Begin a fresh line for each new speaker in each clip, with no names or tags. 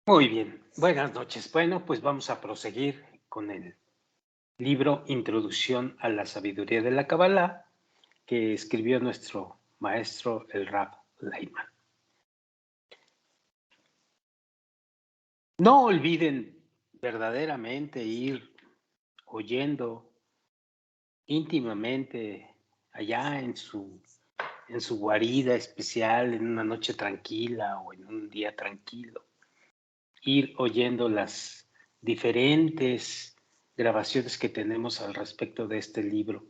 Muy bien, buenas noches. Bueno, pues vamos a proseguir con el libro Introducción a la Sabiduría de la Kabbalah que escribió nuestro maestro el Rab Leiman. No olviden verdaderamente ir oyendo íntimamente allá en su guarida especial, en una noche tranquila o en un día tranquilo, ir oyendo las diferentes grabaciones que tenemos al respecto de este libro.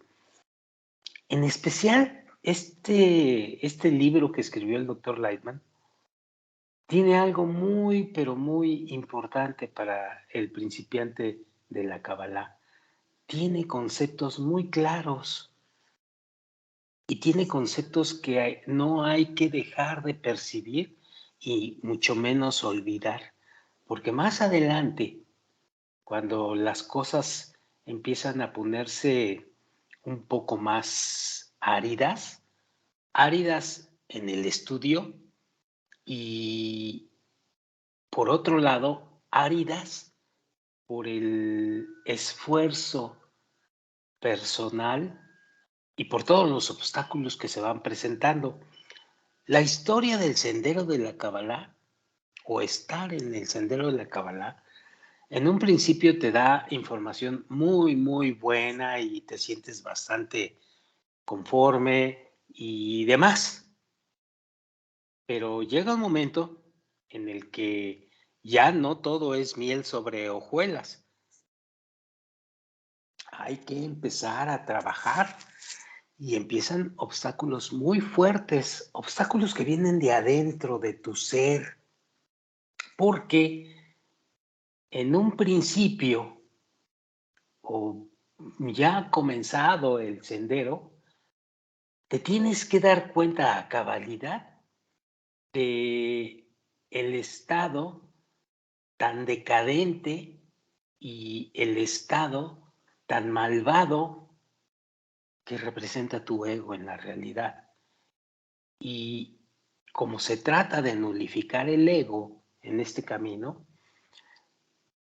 En especial, este libro que escribió el doctor Lightman tiene algo muy, pero muy importante para el principiante de la Kabbalah. Tiene conceptos muy claros y tiene conceptos que no hay que dejar de percibir y mucho menos olvidar, porque más adelante, cuando las cosas empiezan a ponerse un poco más áridas en el estudio y por otro lado, áridas por el esfuerzo personal y por todos los obstáculos que se van presentando. La historia del sendero de la Kabbalah o estar en el sendero de la Kabbalah en un principio te da información muy, muy buena y te sientes bastante conforme y demás. Pero llega un momento en el que ya no todo es miel sobre hojuelas. Hay que empezar a trabajar y empiezan obstáculos muy fuertes, obstáculos que vienen de adentro de tu ser, porque en un principio o ya comenzado el sendero, te tienes que dar cuenta a cabalidad de el estado tan decadente y el estado tan malvado que representa tu ego en la realidad. Y como se trata de nulificar el ego en este camino,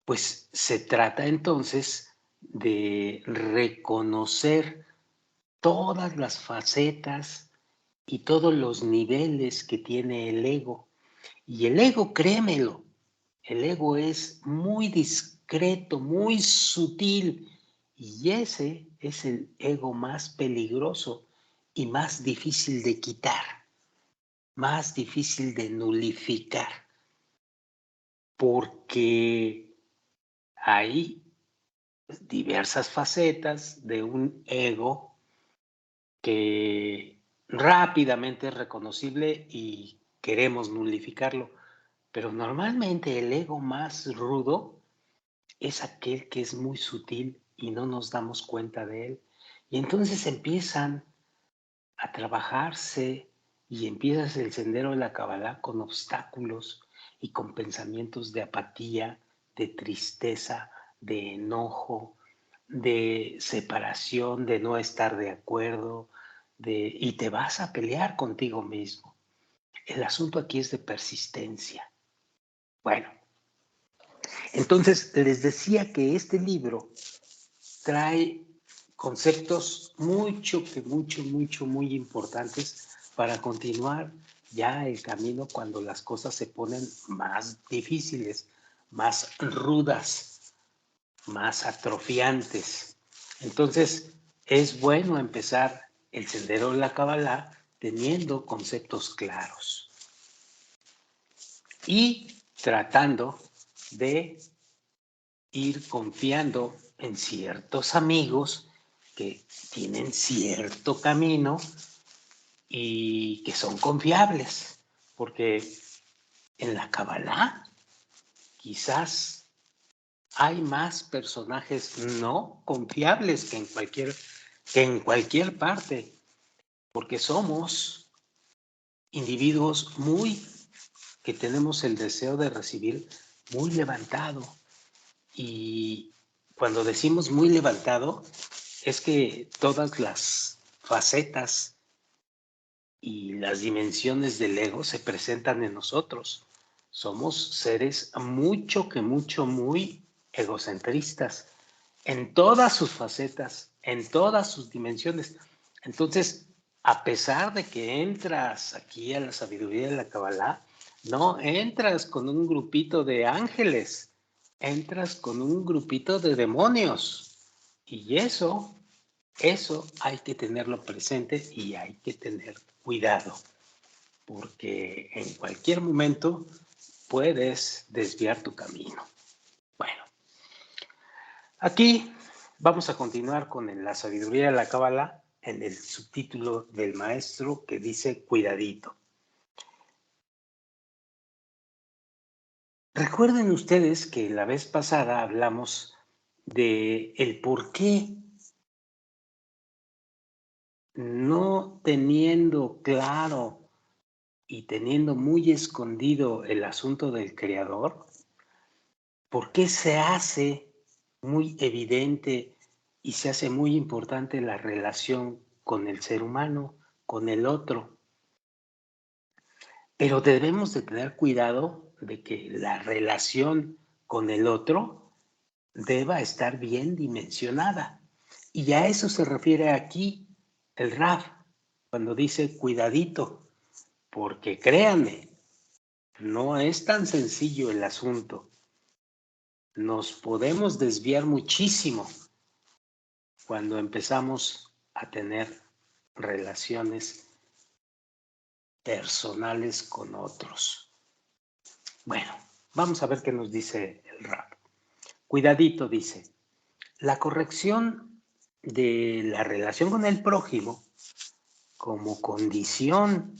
pues se trata entonces de reconocer todas las facetas y todos los niveles que tiene el ego. Y el ego, créemelo, el ego es muy discreto, muy sutil, y ese es el ego más peligroso y más difícil de quitar, más difícil de nulificar, porque hay diversas facetas de un ego que rápidamente es reconocible y queremos nulificarlo, pero normalmente el ego más rudo es aquel que es muy sutil y no nos damos cuenta de él. Y entonces empiezan a trabajarse y empiezas el sendero de la Kabbalah con obstáculos y con pensamientos de apatía, de tristeza, de enojo, de separación, de no estar de acuerdo, y te vas a pelear contigo mismo. El asunto aquí es de persistencia. Bueno, entonces les decía que este libro trae conceptos muy importantes para continuar ya el camino cuando las cosas se ponen más difíciles, más rudas, más atrofiantes. Entonces, es bueno empezar el sendero de la Kabbalah teniendo conceptos claros y tratando de ir confiando en ciertos amigos que tienen cierto camino y que son confiables, porque en la Kabbalah quizás hay más personajes no confiables que en cualquier parte, porque somos individuos que tenemos el deseo de recibir muy levantado. Y cuando decimos muy levantado, es que todas las facetas y las dimensiones del ego se presentan en nosotros. Somos seres muy egocentristas en todas sus facetas, en todas sus dimensiones. Entonces, a pesar de que entras aquí a la sabiduría de la Kabbalah, no entras con un grupito de ángeles, entras con un grupito de demonios. Y eso hay que tenerlo presente y hay que tener cuidado, porque en cualquier momento puedes desviar tu camino. Bueno, aquí vamos a continuar con la sabiduría de la Cábala en el subtítulo del maestro que dice cuidadito. Recuerden ustedes que la vez pasada hablamos de el por qué no teniendo claro y teniendo muy escondido el asunto del creador, por qué se hace muy evidente y se hace muy importante la relación con el ser humano, con el otro. Pero debemos de tener cuidado de que la relación con el otro deba estar bien dimensionada. Y a eso se refiere aquí el Raf, cuando dice cuidadito, porque créanme, no es tan sencillo el asunto. Nos podemos desviar muchísimo cuando empezamos a tener relaciones personales con otros. Bueno, vamos a ver qué nos dice el rap. Cuidadito dice, la corrección de la relación con el prójimo como condición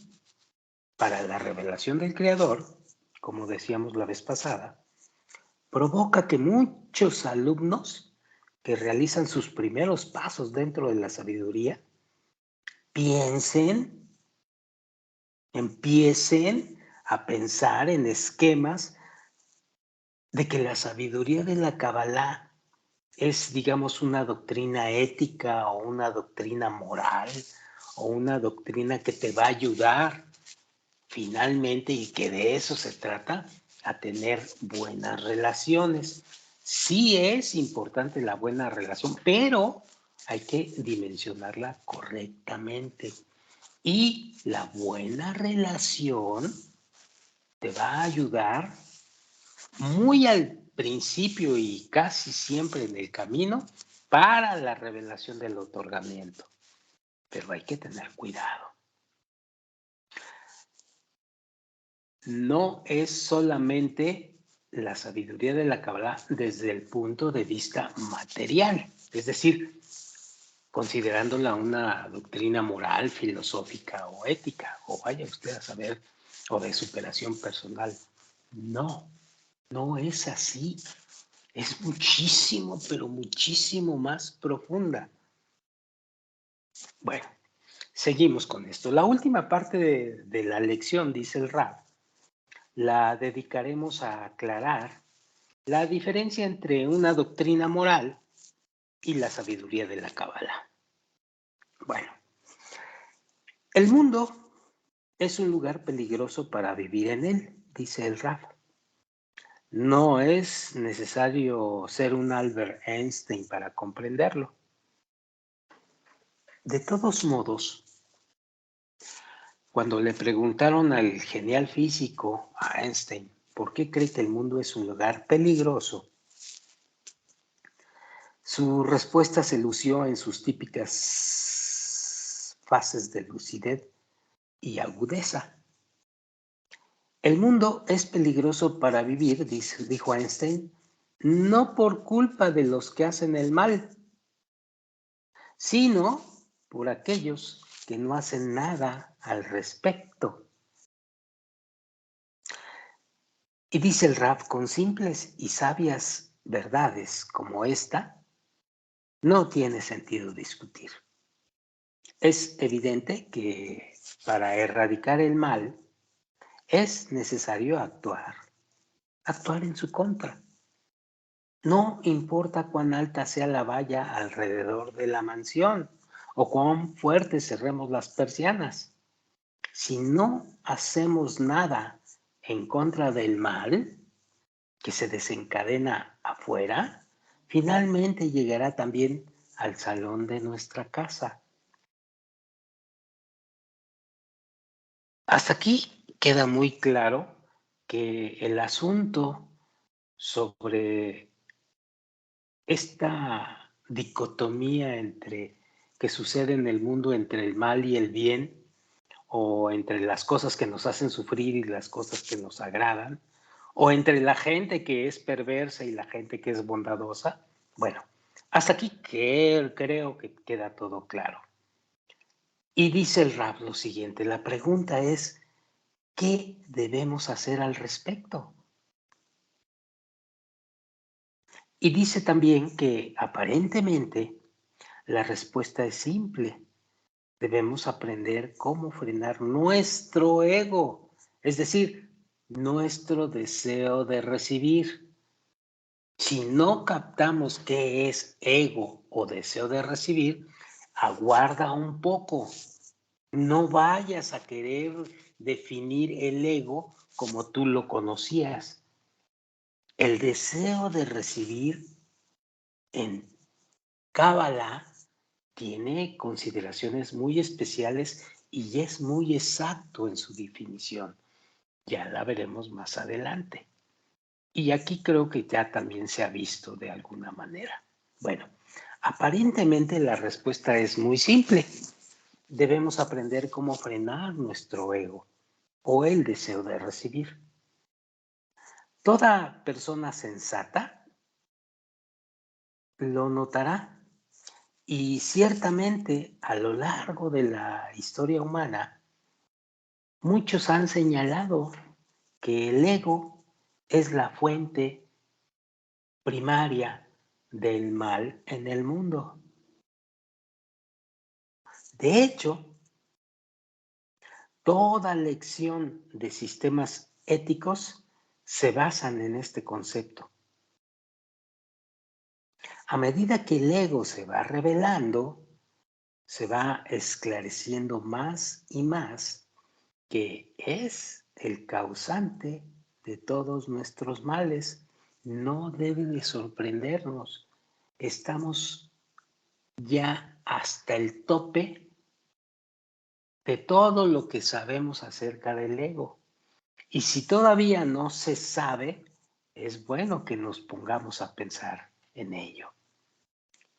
para la revelación del Creador, como decíamos la vez pasada, provoca que muchos alumnos que realizan sus primeros pasos dentro de la sabiduría empiecen a pensar en esquemas de que la sabiduría de la Kabbalah es, digamos, una doctrina ética o una doctrina moral o una doctrina que te va a ayudar finalmente, y que de eso se trata, a tener buenas relaciones. Sí es importante la buena relación, pero hay que dimensionarla correctamente. Y la buena relación te va a ayudar muy al principio y casi siempre en el camino para la revelación del otorgamiento. Pero hay que tener cuidado. No es solamente la sabiduría de la Kabbalah desde el punto de vista material, es decir, considerándola una doctrina moral, filosófica o ética, o vaya usted a saber, o de superación personal. No, no es así. Es muchísimo, pero muchísimo más profunda. Bueno, seguimos con esto. La última parte de la lección, dice el Rab, la dedicaremos a aclarar la diferencia entre una doctrina moral y la sabiduría de la Cábala. Bueno, el mundo es un lugar peligroso para vivir en él, dice el Rab. No es necesario ser un Albert Einstein para comprenderlo. De todos modos, cuando le preguntaron al genial físico, a Einstein, ¿por qué cree que el mundo es un lugar peligroso? Su respuesta se lució en sus típicas fases de lucidez y agudeza. El mundo es peligroso para vivir, dijo Einstein, no por culpa de los que hacen el mal, sino por aquellos que no hacen nada al respecto. Y dice el Rab, con simples y sabias verdades como esta, no tiene sentido discutir. Es evidente que para erradicar el mal es necesario actuar en su contra. No importa cuán alta sea la valla alrededor de la mansión o cuán fuerte cerremos las persianas. Si no hacemos nada en contra del mal que se desencadena afuera, finalmente llegará también al salón de nuestra casa. Hasta aquí queda muy claro que el asunto sobre esta dicotomía que sucede en el mundo entre el mal y el bien, o entre las cosas que nos hacen sufrir y las cosas que nos agradan, o entre la gente que es perversa y la gente que es bondadosa. Bueno, hasta aquí creo que queda todo claro. Y dice el Rab lo siguiente, la pregunta es, ¿qué debemos hacer al respecto? Y dice también que aparentemente la respuesta es simple. Debemos aprender cómo frenar nuestro ego, es decir, nuestro deseo de recibir. Si no captamos qué es ego o deseo de recibir, aguarda un poco. No vayas a querer definir el ego como tú lo conocías. El deseo de recibir en Cábala tiene consideraciones muy especiales y es muy exacto en su definición. Ya la veremos más adelante. Y aquí creo que ya también se ha visto de alguna manera. Bueno, aparentemente la respuesta es muy simple. Debemos aprender cómo frenar nuestro ego o el deseo de recibir. Toda persona sensata lo notará. Y ciertamente a lo largo de la historia humana, muchos han señalado que el ego es la fuente primaria del mal en el mundo. De hecho, toda lección de sistemas éticos se basan en este concepto. A medida que el ego se va revelando, se va esclareciendo más y más que es el causante de todos nuestros males. No debe de sorprendernos. Estamos ya hasta el tope de todo lo que sabemos acerca del ego. Y si todavía no se sabe, es bueno que nos pongamos a pensar en ello.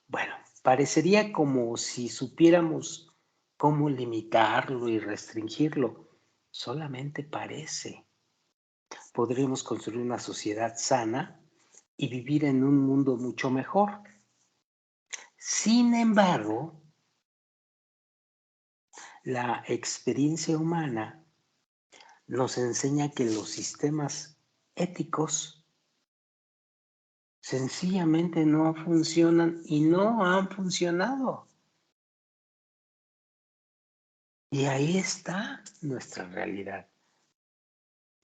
Bueno, parecería como si supiéramos cómo limitarlo y restringirlo. Solamente parece. Podremos construir una sociedad sana y vivir en un mundo mucho mejor. Sin embargo, la experiencia humana nos enseña que los sistemas éticos sencillamente no funcionan y no han funcionado. Y ahí está nuestra realidad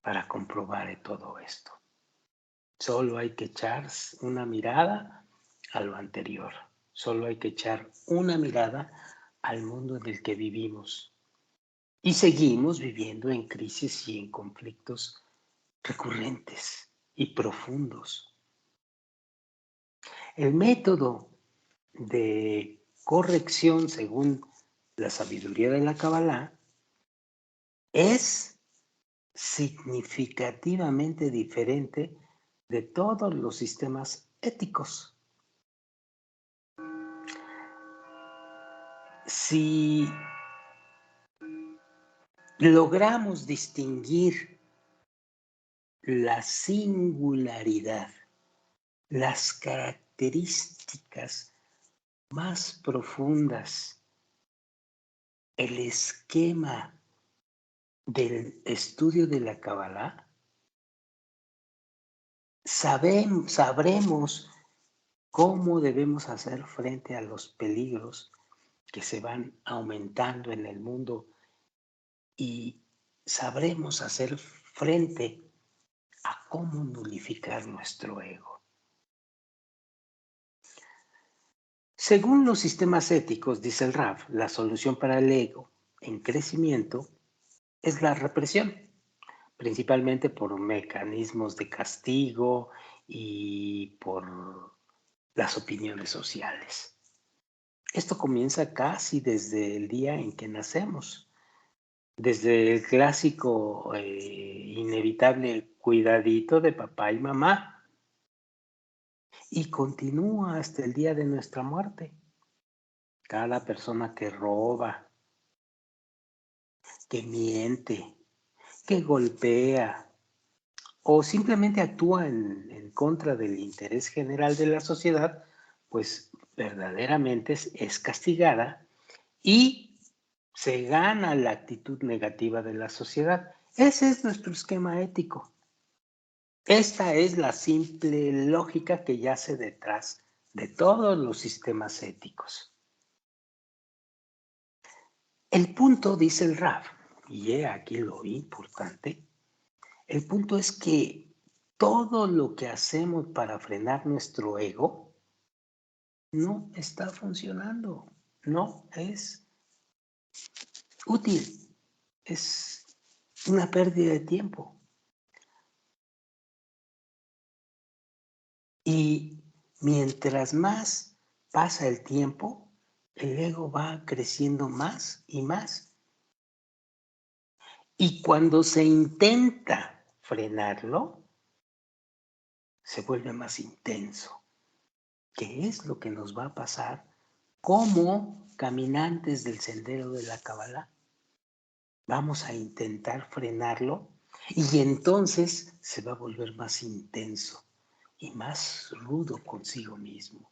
para comprobar todo esto. Solo hay que echar una mirada a lo anterior. Solo hay que echar una mirada al mundo en el que vivimos. Y seguimos viviendo en crisis y en conflictos recurrentes y profundos. El método de corrección, según la sabiduría de la Kabbalah, es significativamente diferente de todos los sistemas éticos. Si logramos distinguir la singularidad, las características más profundas, el esquema del estudio de la Kabbalah, sabremos cómo debemos hacer frente a los peligros que se van aumentando en el mundo y sabremos hacer frente a cómo nulificar nuestro ego. Según los sistemas éticos, dice el Rav, la solución para el ego en crecimiento es la represión. principalmente por mecanismos de castigo y por las opiniones sociales. Esto comienza casi desde el día en que nacemos, desde el clásico inevitable cuidadito de papá y mamá, y continúa hasta el día de nuestra muerte. Cada persona que roba, que miente, que golpea o simplemente actúa en contra del interés general de la sociedad, pues verdaderamente es castigada y se gana la actitud negativa de la sociedad. Ese es nuestro esquema ético. Esta es la simple lógica que yace detrás de todos los sistemas éticos. El punto, dice el Raf, y he aquí lo importante, el punto es que todo lo que hacemos para frenar nuestro ego no está funcionando, no es útil, es una pérdida de tiempo. Y mientras más pasa el tiempo, el ego va creciendo más y más. Y cuando se intenta frenarlo, se vuelve más intenso. ¿Qué es lo que nos va a pasar como caminantes del sendero de la Kabbalah? Vamos a intentar frenarlo y entonces se va a volver más intenso y más rudo consigo mismo.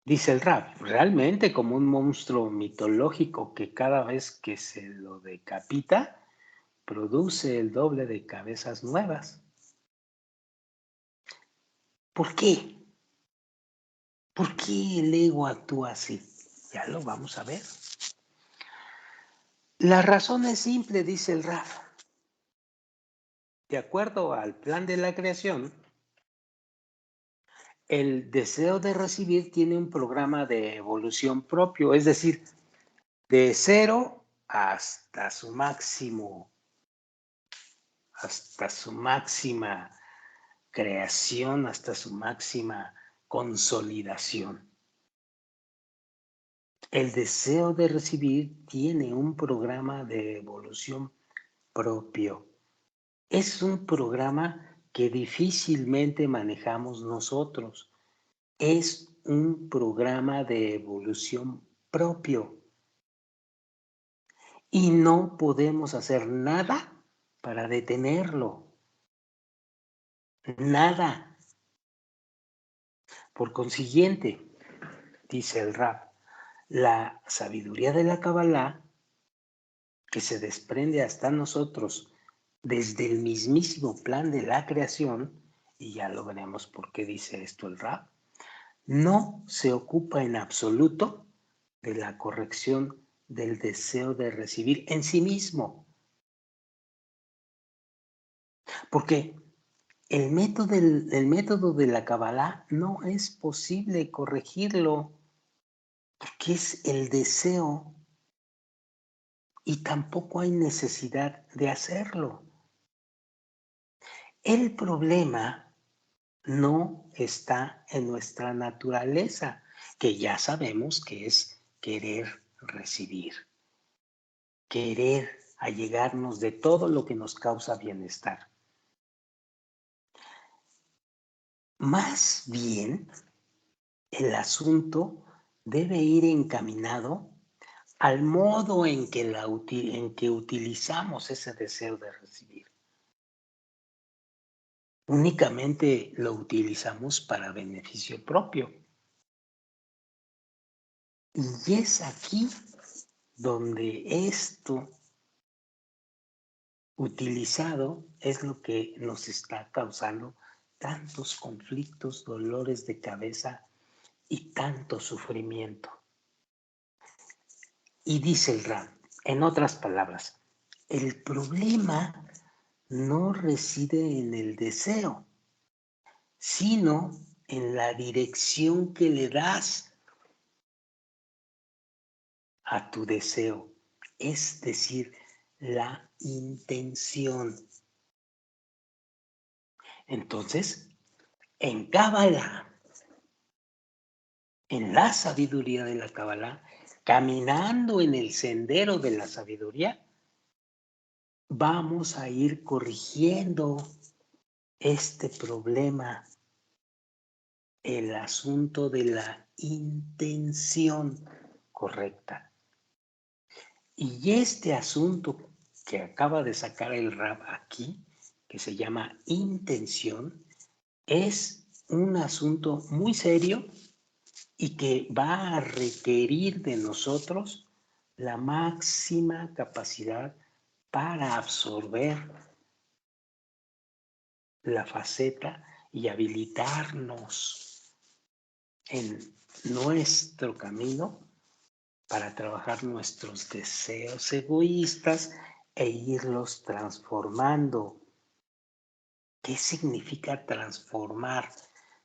Dice el Rab, realmente como un monstruo mitológico que cada vez que se lo decapita, produce el doble de cabezas nuevas. ¿Por qué? ¿Por qué el ego actúa así? Ya lo vamos a ver. La razón es simple, dice el Rab. De acuerdo al plan de la creación, el deseo de recibir tiene un programa de evolución propio, es decir, de 0 hasta su máximo, hasta su máxima creación, hasta su máxima consolidación. El deseo de recibir tiene un programa de evolución propio. Es un programa que difícilmente manejamos nosotros. Es un programa de evolución propio. Y no podemos hacer nada para detenerlo. Nada. Por consiguiente, dice el Rab, la sabiduría de la Kabbalah, que se desprende hasta nosotros desde el mismísimo plan de la creación, y ya lo veremos por qué dice esto el Rab, no se ocupa en absoluto de la corrección del deseo de recibir en sí mismo. Porque el método de la Kabbalah no es posible corregirlo, porque es el deseo y tampoco hay necesidad de hacerlo. El problema no está en nuestra naturaleza, que ya sabemos que es querer recibir, querer allegarnos de todo lo que nos causa bienestar. Más bien, el asunto debe ir encaminado al modo en que utilizamos ese deseo de recibir. Únicamente lo utilizamos para beneficio propio. Y es aquí donde esto utilizado es lo que nos está causando tantos conflictos, dolores de cabeza y tanto sufrimiento. Y dice el Ram, en otras palabras, el problema no reside en el deseo, sino en la dirección que le das a tu deseo, es decir, la intención. Entonces, en Kabbalah, en la sabiduría de la Kabbalah, caminando en el sendero de la sabiduría, vamos a ir corrigiendo este problema, el asunto de la intención correcta. Y este asunto que acaba de sacar el Rab aquí, que se llama intención, es un asunto muy serio y que va a requerir de nosotros la máxima capacidad para absorber la faceta y habilitarnos en nuestro camino para trabajar nuestros deseos egoístas e irlos transformando. ¿Qué significa transformar?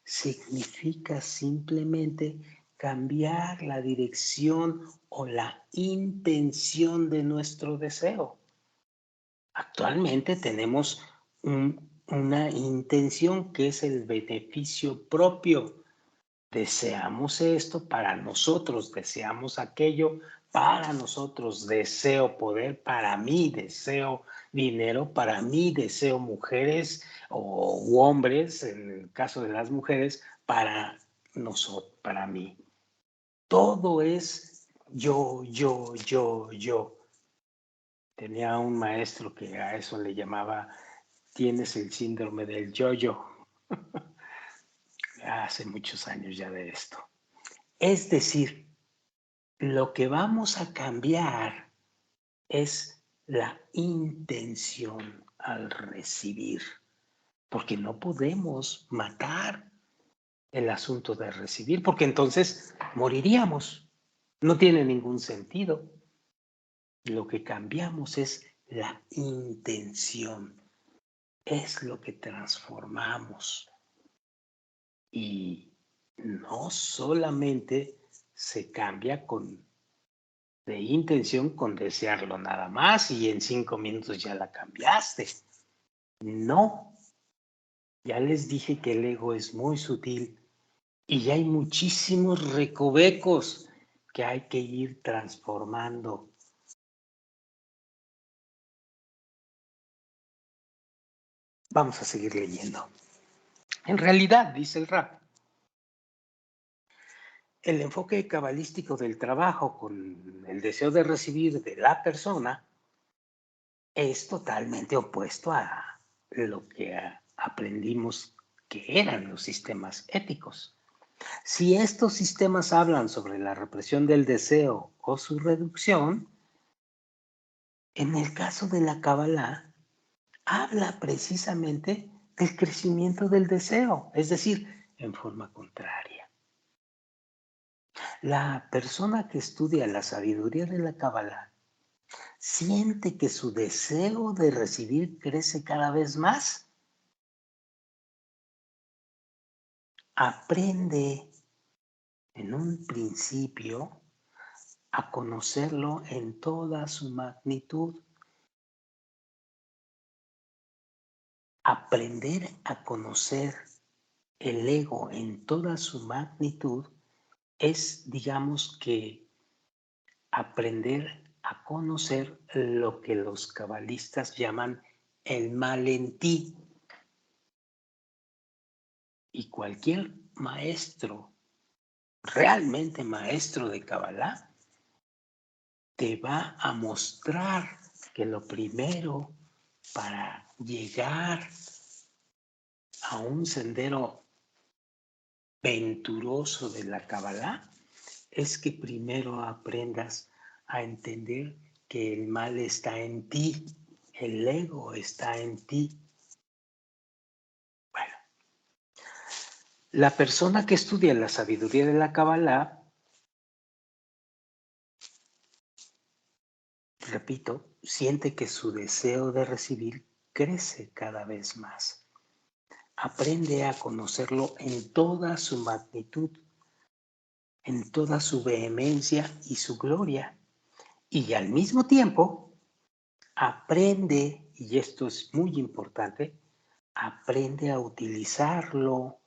Significa simplemente cambiar la dirección o la intención de nuestro deseo. Actualmente tenemos una intención que es el beneficio propio. Deseamos esto para nosotros, deseamos aquello para nosotros, deseo poder para mí, deseo dinero para mí, deseo mujeres o hombres, en el caso de las mujeres, para nosotros, para mí. Todo es yo, yo, yo, yo. Tenía un maestro que a eso le llamaba, tienes el síndrome del yo-yo. Hace muchos años ya de esto. Es decir, lo que vamos a cambiar es la intención al recibir, porque no podemos matar el asunto de recibir, porque entonces moriríamos. No tiene ningún sentido. Lo que cambiamos es la intención, es lo que transformamos. Y no solamente se cambia de intención con desearlo nada más y en 5 minutos ya la cambiaste. No, ya les dije que el ego es muy sutil y ya hay muchísimos recovecos que hay que ir transformando. Vamos a seguir leyendo. En realidad, dice el Rab, el enfoque cabalístico del trabajo con el deseo de recibir de la persona es totalmente opuesto a lo que aprendimos que eran los sistemas éticos. Si estos sistemas hablan sobre la represión del deseo o su reducción, en el caso de la Kabbalah, habla precisamente del crecimiento del deseo, es decir, en forma contraria. La persona que estudia la sabiduría de la Kabbalah siente que su deseo de recibir crece cada vez más. Aprende en un principio a conocerlo en toda su magnitud. Aprender a conocer el ego en toda su magnitud es, digamos que, aprender a conocer lo que los cabalistas llaman el mal en ti. Y cualquier maestro, realmente maestro de Kabbalah, te va a mostrar que lo primero para llegar a un sendero venturoso de la Kabbalah es que primero aprendas a entender que el mal está en ti, el ego está en ti. Bueno, la persona que estudia la sabiduría de la Kabbalah, repito, siente que su deseo de recibir crece cada vez más. Aprende a conocerlo en toda su magnitud, en toda su vehemencia y su gloria. Y al mismo tiempo, aprende, y esto es muy importante, aprende a utilizarlo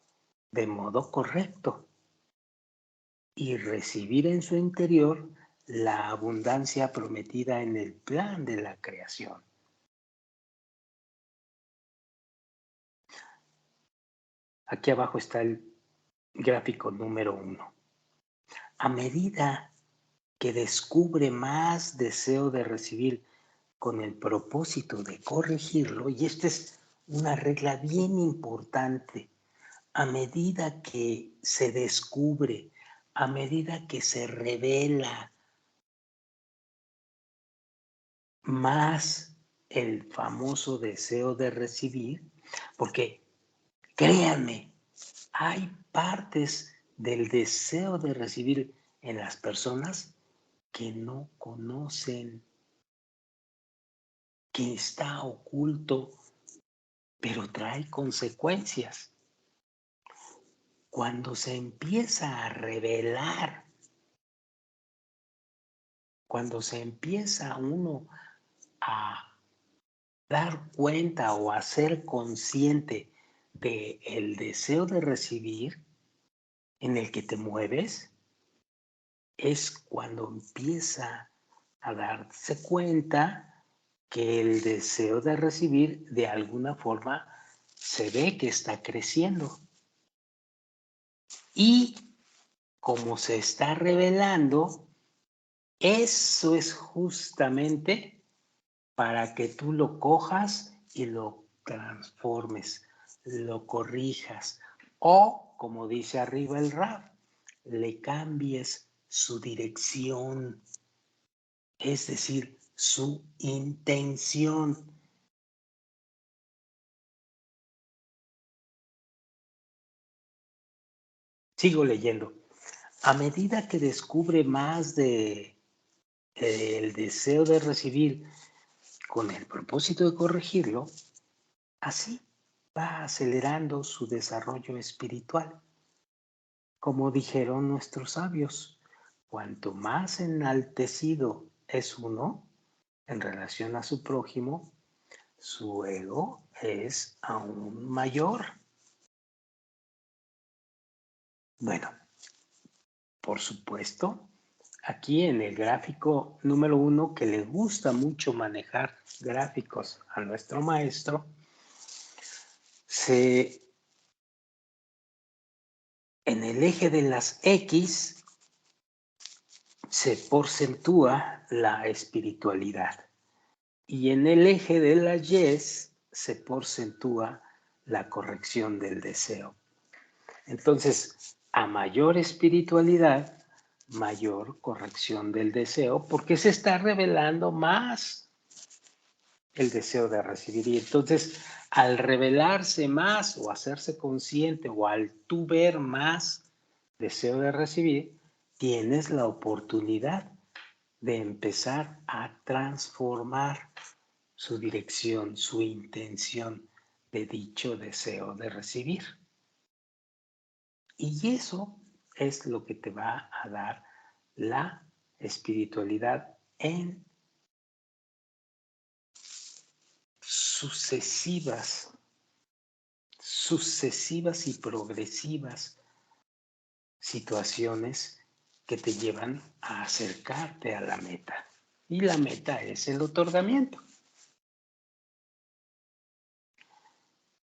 de modo correcto y recibir en su interior la abundancia prometida en el plan de la creación. Aquí abajo está el gráfico número 1. A medida que descubre más deseo de recibir con el propósito de corregirlo, y esta es una regla bien importante, a medida que se descubre, a medida que se revela más el famoso deseo de recibir, porque créanme, hay partes del deseo de recibir en las personas que no conocen, que está oculto, pero trae consecuencias. Cuando se empieza a revelar, cuando se empieza uno a dar cuenta o a ser consciente del deseo de recibir en el que te mueves, es cuando empieza a darse cuenta que el deseo de recibir de alguna forma se ve que está creciendo. Y como se está revelando, eso es justamente para que tú lo cojas y lo transformes, lo corrijas o, como dice arriba el Raf, le cambies su dirección, es decir, su intención. Sigo leyendo. A medida que descubre más el deseo de recibir con el propósito de corregirlo, así va acelerando su desarrollo espiritual. Como dijeron nuestros sabios, cuanto más enaltecido es uno en relación a su prójimo, su ego es aún mayor. Bueno, por supuesto, aquí en el gráfico número 1, que le gusta mucho manejar gráficos a nuestro maestro, en el eje de las X se porcentúa la espiritualidad y en el eje de las Y se porcentúa la corrección del deseo. Entonces, a mayor espiritualidad, mayor corrección del deseo, porque se está revelando más el deseo de recibir. Y entonces, al revelarse más o hacerse consciente o al tú ver más deseo de recibir, tienes la oportunidad de empezar a transformar su dirección, su intención de dicho deseo de recibir. Y eso es lo que te va a dar la espiritualidad en sucesivas y progresivas situaciones que te llevan a acercarte a la meta. Y la meta es el otorgamiento.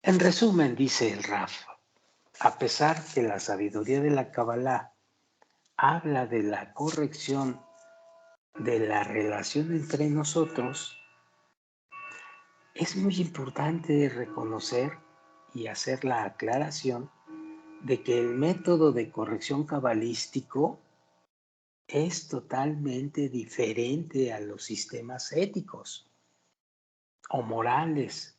En resumen, dice el Raf, a pesar que la sabiduría de la Kabbalah habla de la corrección de la relación entre nosotros, es muy importante reconocer y hacer la aclaración de que el método de corrección cabalístico es totalmente diferente a los sistemas éticos o morales.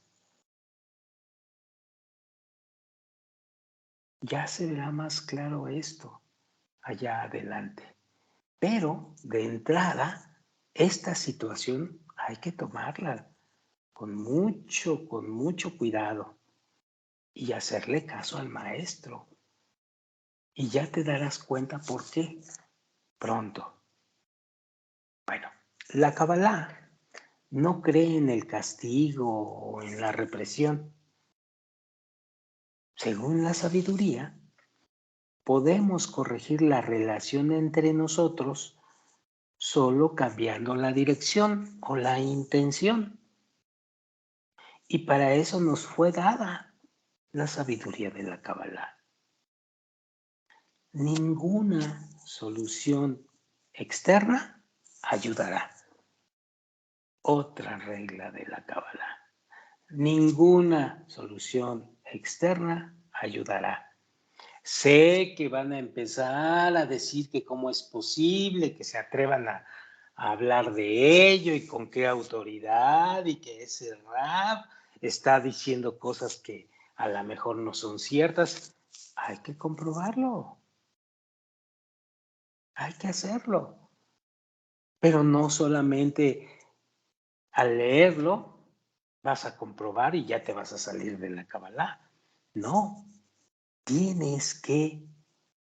Ya se verá más claro esto allá adelante. Pero de entrada, esta situación hay que tomarla con mucho cuidado y hacerle caso al maestro. Y ya te darás cuenta por qué pronto. Bueno, la Kabbalah no cree en el castigo o en la represión. Según la sabiduría, podemos corregir la relación entre nosotros solo cambiando la dirección o la intención. Y para eso nos fue dada la sabiduría de la Kabbalah. Ninguna solución externa ayudará. Otra regla de la Kabbalah. Ninguna solución externa ayudará. Sé que van a empezar a decir que cómo es posible que se atrevan a hablar de ello y con qué autoridad y que ese Rab está diciendo cosas que a lo mejor no son ciertas. Hay que comprobarlo. Hay que hacerlo. Pero no solamente al leerlo vas a comprobar y ya te vas a salir de la Kabbalah. No, tienes que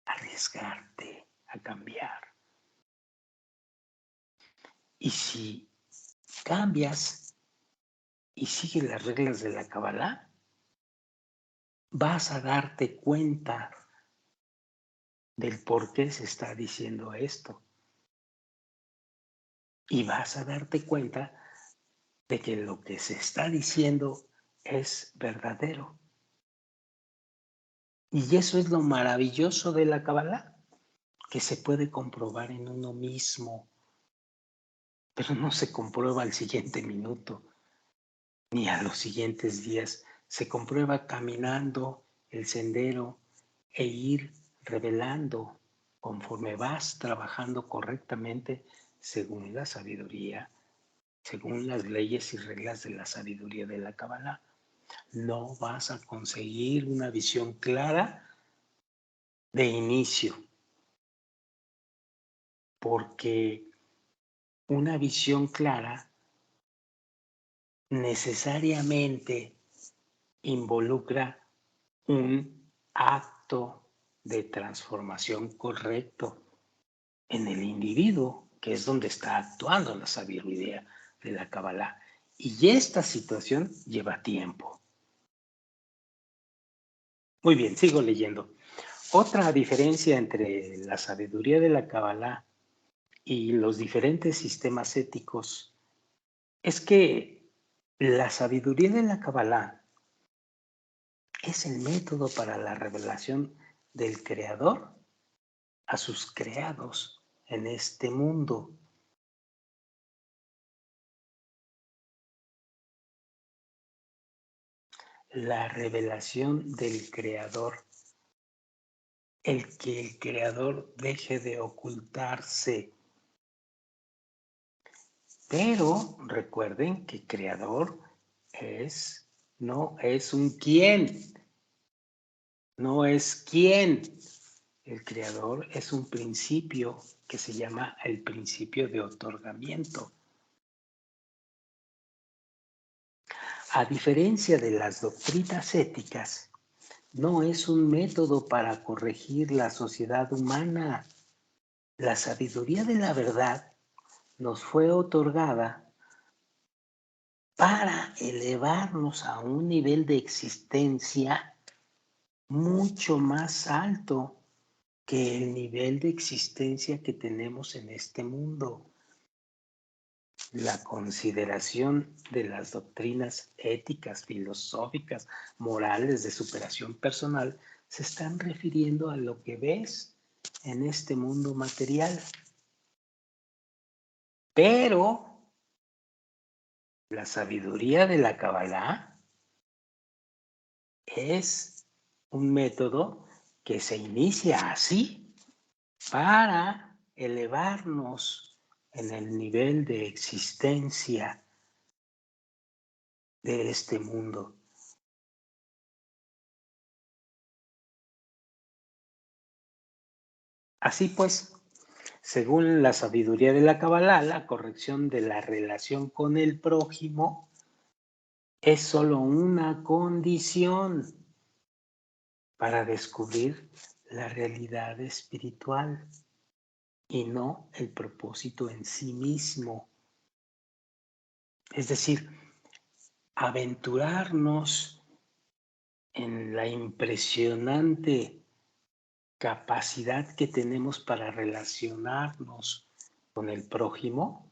arriesgarte a cambiar. Y si cambias y sigues las reglas de la Kabbalah, vas a darte cuenta del por qué se está diciendo esto. Y vas a darte cuenta de que lo que se está diciendo es verdadero. Y eso es lo maravilloso de la Kabbalah, que se puede comprobar en uno mismo, pero no se comprueba al siguiente minuto, ni a los siguientes días. Se comprueba caminando el sendero e ir revelando conforme vas trabajando correctamente según la sabiduría, según las leyes y reglas de la sabiduría de la Kabbalah. No vas a conseguir una visión clara de inicio, porque una visión clara necesariamente involucra un acto de transformación correcto en el individuo, que es donde está actuando la sabiduría de la Kabbalah. Y esta situación lleva tiempo. Muy bien, sigo leyendo. Otra diferencia entre la sabiduría de la Kabbalah y los diferentes sistemas éticos es que la sabiduría de la Kabbalah es el método para la revelación del Creador a sus creados en este mundo. La revelación del Creador, el que el Creador deje de ocultarse. Pero recuerden que Creador no es un quién, no es quién. El Creador es un principio que se llama el principio de otorgamiento. A diferencia de las doctrinas éticas, no es un método para corregir la sociedad humana. La sabiduría de la verdad nos fue otorgada para elevarnos a un nivel de existencia mucho más alto que el nivel de existencia que tenemos en este mundo. La consideración de las doctrinas éticas, filosóficas, morales de superación personal se están refiriendo a lo que ves en este mundo material. Pero la sabiduría de la Kabbalah es un método que se inicia así para elevarnos en el nivel de existencia de este mundo. Así pues, según la sabiduría de la Kabbalah, la corrección de la relación con el prójimo es solo una condición para descubrir la realidad espiritual y no el propósito en sí mismo. Es decir, aventurarnos en la impresionante capacidad que tenemos para relacionarnos con el prójimo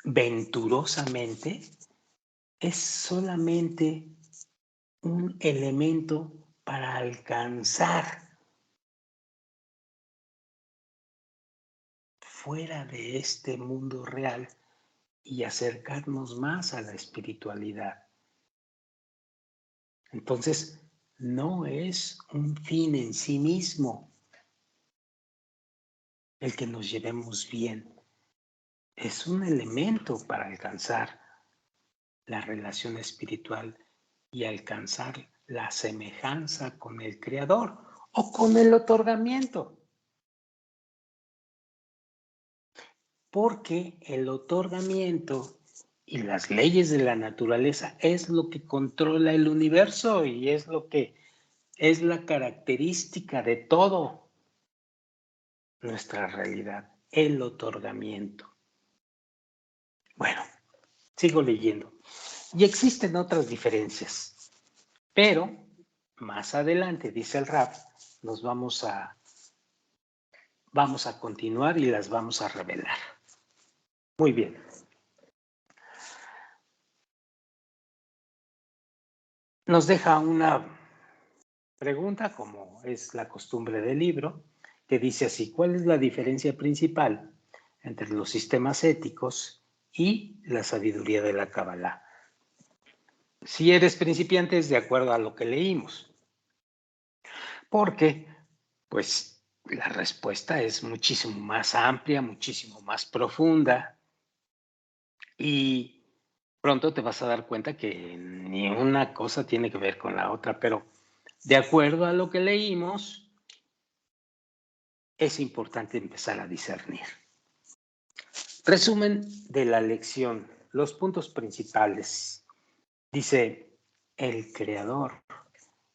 venturosamente es solamente un elemento para alcanzar fuera de este mundo real y acercarnos más a la espiritualidad. Entonces, no es un fin en sí mismo el que nos llevemos bien. Es un elemento para alcanzar la relación espiritual y alcanzar la semejanza con el Creador o con el otorgamiento. Porque el otorgamiento y las leyes de la naturaleza es lo que controla el universo y es lo que es la característica de todo nuestra realidad, el otorgamiento. Bueno, sigo leyendo. Y existen otras diferencias, pero más adelante, dice el Rab, nos vamos a continuar y las vamos a revelar. Muy bien. Nos deja una pregunta, como es la costumbre del libro, que dice así: ¿cuál es la diferencia principal entre los sistemas éticos y la sabiduría de la Kabbalah? Si eres principiante, es de acuerdo a lo que leímos, porque pues la respuesta es muchísimo más amplia, muchísimo más profunda, y pronto te vas a dar cuenta que ni una cosa tiene que ver con la otra, pero de acuerdo a lo que leímos, es importante empezar a discernir. Resumen de la lección, los puntos principales. Dice, el creador,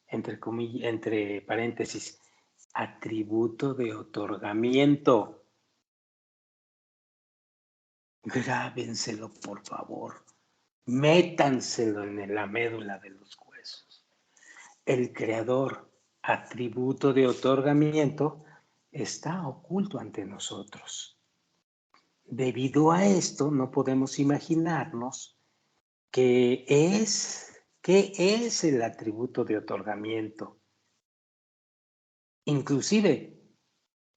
entre paréntesis, atributo de otorgamiento. Grábenselo, por favor. Métanselo en la médula de los huesos. El creador, atributo de otorgamiento, está oculto ante nosotros. Debido a esto, no podemos imaginarnos qué es el atributo de otorgamiento. Inclusive,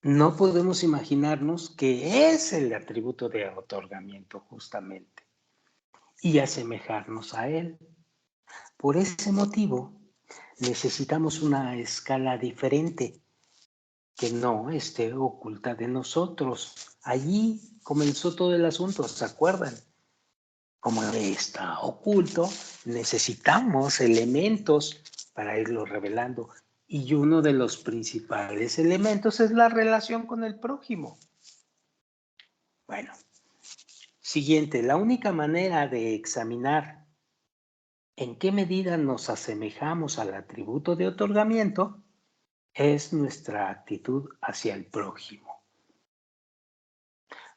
no podemos imaginarnos qué es el atributo de otorgamiento justamente y asemejarnos a él. Por ese motivo, necesitamos una escala diferente que no esté oculta de nosotros. Allí comenzó todo el asunto, ¿se acuerdan? Como está oculto, necesitamos elementos para irlo revelando. Y uno de los principales elementos es la relación con el prójimo. Bueno, siguiente, la única manera de examinar en qué medida nos asemejamos al atributo de otorgamiento es nuestra actitud hacia el prójimo.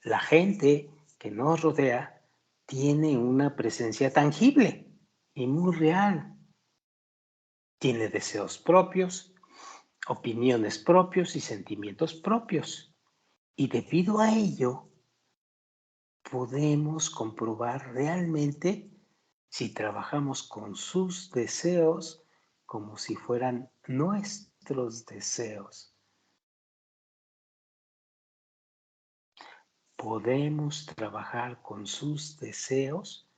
La gente que nos rodea tiene una presencia tangible y muy real. Tiene deseos propios, opiniones propios y sentimientos propios. Y debido a ello, podemos comprobar realmente si trabajamos con sus deseos como si fueran nuestros deseos. Podemos trabajar con sus deseos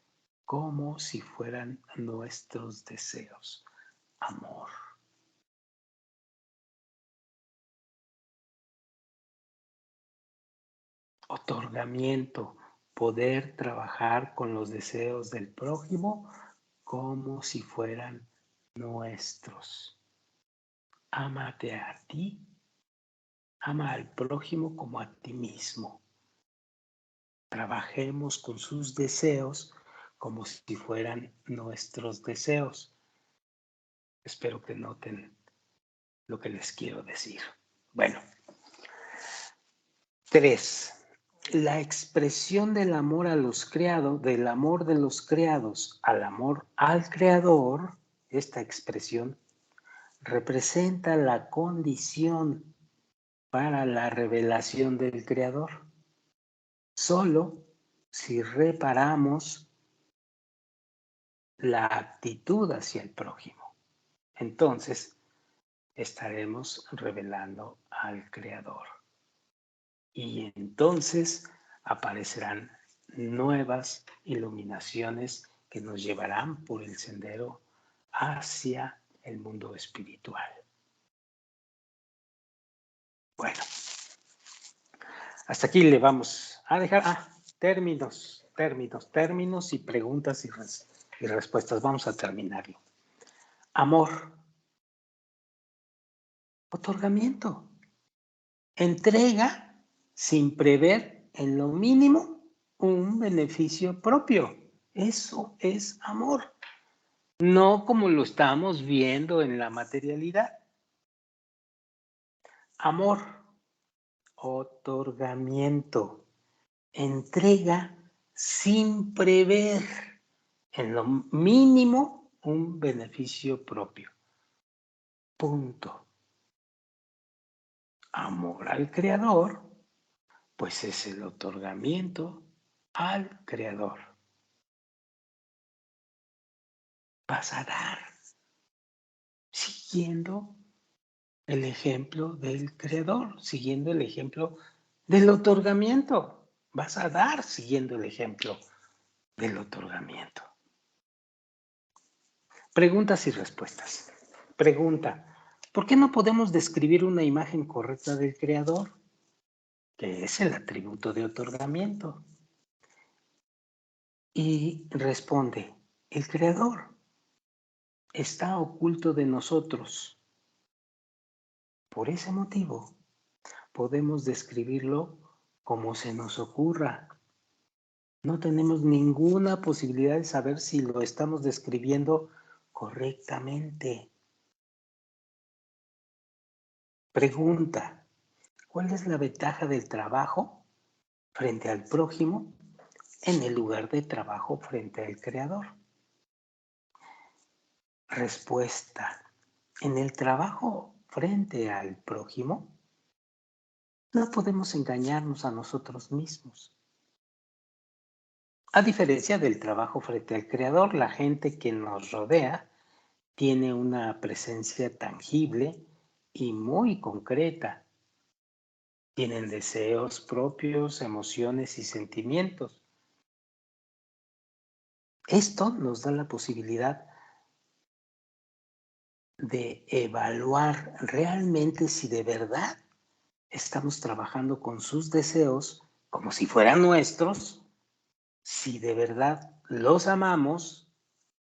como si fueran nuestros deseos. Amor. Otorgamiento. Poder trabajar con los deseos del prójimo como si fueran nuestros. Ámate a ti. Ama al prójimo como a ti mismo. Trabajemos con sus deseos como si fueran nuestros deseos. Espero que noten lo que les quiero decir. Bueno, 3. la expresión del amor a los creados, del amor de los creados al amor al creador, esta expresión representa la condición para la revelación del creador. Solo si reparamos la actitud hacia el prójimo, entonces estaremos revelando al creador. Y entonces aparecerán nuevas iluminaciones que nos llevarán por el sendero hacia el mundo espiritual. Bueno, hasta aquí le vamos a dejar términos y preguntas y respuestas. Vamos a terminarlo. Amor, otorgamiento, entrega sin prever en lo mínimo un beneficio propio. Eso es amor. No como lo estamos viendo en la materialidad. Amor, otorgamiento, entrega sin prever en lo mínimo un beneficio propio. Punto. Amor al creador, pues es el otorgamiento al creador. Vas a dar siguiendo el ejemplo del creador, siguiendo el ejemplo del otorgamiento. Vas a dar siguiendo el ejemplo del otorgamiento. Preguntas y respuestas. Pregunta: ¿por qué no podemos describir una imagen correcta del creador? Que es el atributo de otorgamiento. Y responde: el creador está oculto de nosotros. Por ese motivo, podemos describirlo como se nos ocurra. No tenemos ninguna posibilidad de saber si lo estamos describiendo correctamente. Pregunta: ¿cuál es la ventaja del trabajo frente al prójimo en el lugar de trabajo frente al creador? Respuesta: en el trabajo frente al prójimo, no podemos engañarnos a nosotros mismos. A diferencia del trabajo frente al creador, la gente que nos rodea tiene una presencia tangible y muy concreta. Tienen deseos propios, emociones y sentimientos. Esto nos da la posibilidad de evaluar realmente si de verdad estamos trabajando con sus deseos como si fueran nuestros, si de verdad los amamos,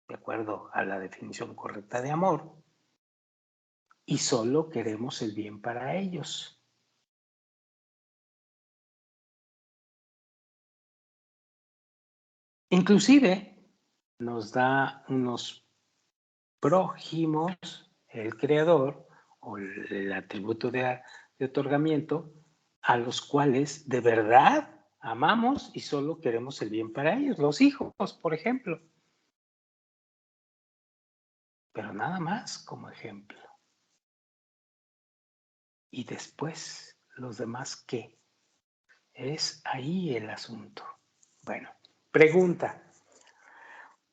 de acuerdo a la definición correcta de amor, y solo queremos el bien para ellos. Inclusive nos da unos prójimos, el creador, o el atributo de otorgamiento, a los cuales de verdad amamos y solo queremos el bien para ellos, los hijos, por ejemplo. Pero nada más como ejemplo. Y después, los demás, ¿qué? Es ahí el asunto. Bueno, pregunta: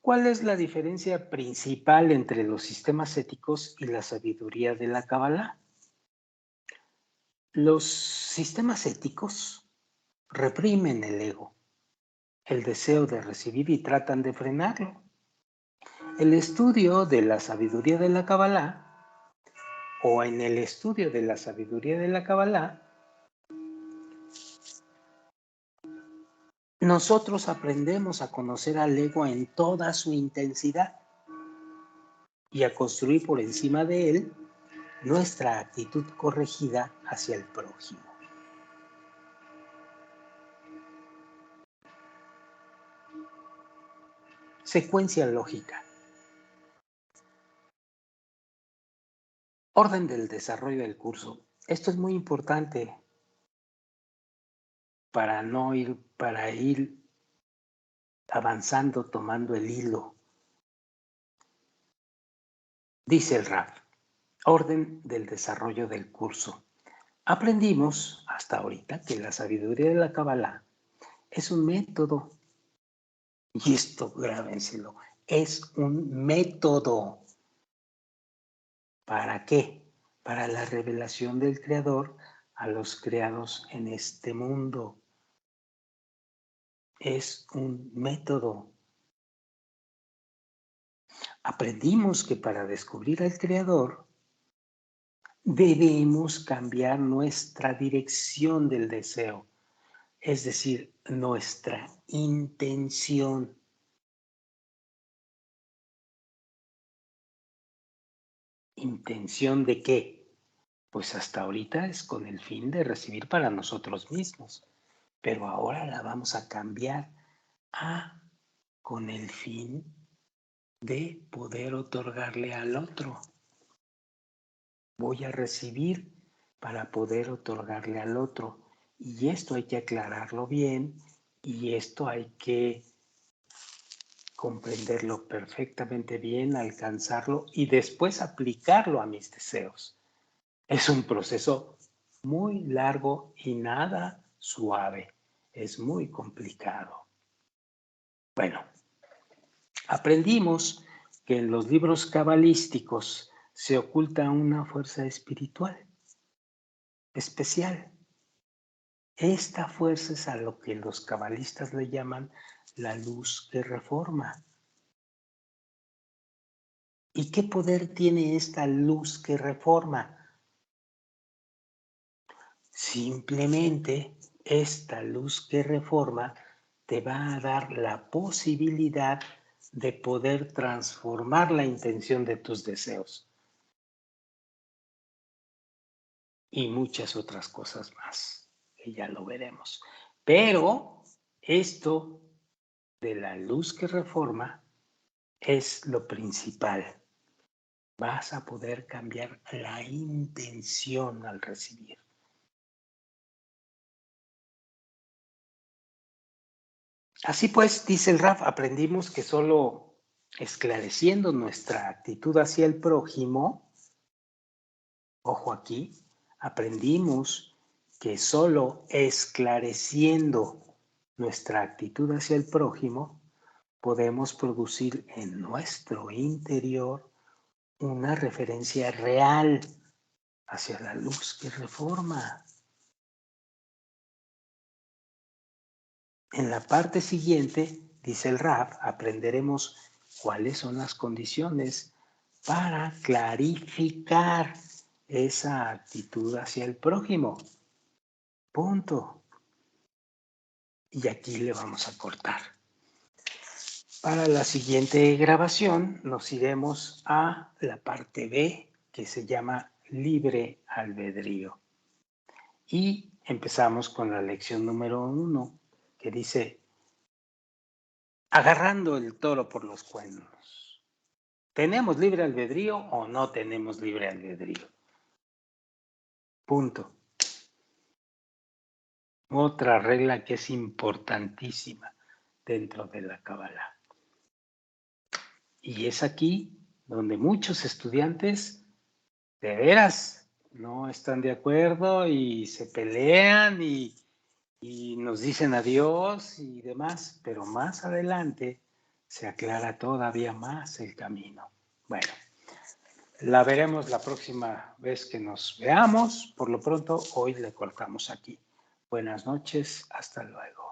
¿cuál es la diferencia principal entre los sistemas éticos y la sabiduría de la Kabbalah? Los sistemas éticos reprimen el ego, el deseo de recibir, y tratan de frenarlo. El estudio de la sabiduría de la Kabbalah, o en el estudio de la sabiduría de la Kabbalah, nosotros aprendemos a conocer al ego en toda su intensidad y a construir por encima de él nuestra actitud corregida hacia el prójimo. Secuencia lógica. Orden del desarrollo del curso. Esto es muy importante para ir avanzando tomando el hilo. Dice el Raf, orden del desarrollo del curso. Aprendimos hasta ahorita que la sabiduría de la Kabbalah es un método. Y esto grábenselo, es un método. ¿Para qué? Para la revelación del Creador a los creados en este mundo. Es un método. Aprendimos que para descubrir al Creador debemos cambiar nuestra dirección del deseo, es decir, nuestra intención. ¿Intención de qué? Pues hasta ahorita es con el fin de recibir para nosotros mismos, pero ahora la vamos a cambiar a con el fin de poder otorgarle al otro. Voy a recibir para poder otorgarle al otro. Y esto hay que aclararlo bien y esto hay que comprenderlo perfectamente bien, alcanzarlo y después aplicarlo a mis deseos. Es un proceso muy largo y nada suave. Es muy complicado. Bueno, aprendimos que en los libros cabalísticos se oculta una fuerza espiritual especial. Esta fuerza es a lo que los cabalistas le llaman la luz que reforma. ¿Y qué poder tiene esta luz que reforma? Simplemente esta luz que reforma te va a dar la posibilidad de poder transformar la intención de tus deseos y muchas otras cosas más, que ya lo veremos. Pero esto de la luz que reforma es lo principal. Vas a poder cambiar la intención al recibir. Así pues, dice el Raf, aprendimos que solo esclareciendo nuestra actitud hacia el prójimo, ojo aquí, aprendimos que solo esclareciendo nuestra actitud hacia el prójimo, podemos producir en nuestro interior una referencia real hacia la luz que reforma. En la parte siguiente, dice el Raf, aprenderemos cuáles son las condiciones para clarificar esa actitud hacia el prójimo. Punto. Y aquí le vamos a cortar. Para la siguiente grabación nos iremos a la parte B, que se llama libre albedrío. Y empezamos con la lección número 1, que dice, agarrando el toro por los cuernos. ¿Tenemos libre albedrío o no tenemos libre albedrío? Punto. Otra regla que es importantísima dentro de la Kabbalah. Y es aquí donde muchos estudiantes de veras no están de acuerdo y se pelean y nos dicen adiós y demás, pero más adelante se aclara todavía más el camino. Bueno, la veremos la próxima vez que nos veamos. Por lo pronto, hoy le cortamos aquí. Buenas noches, hasta luego.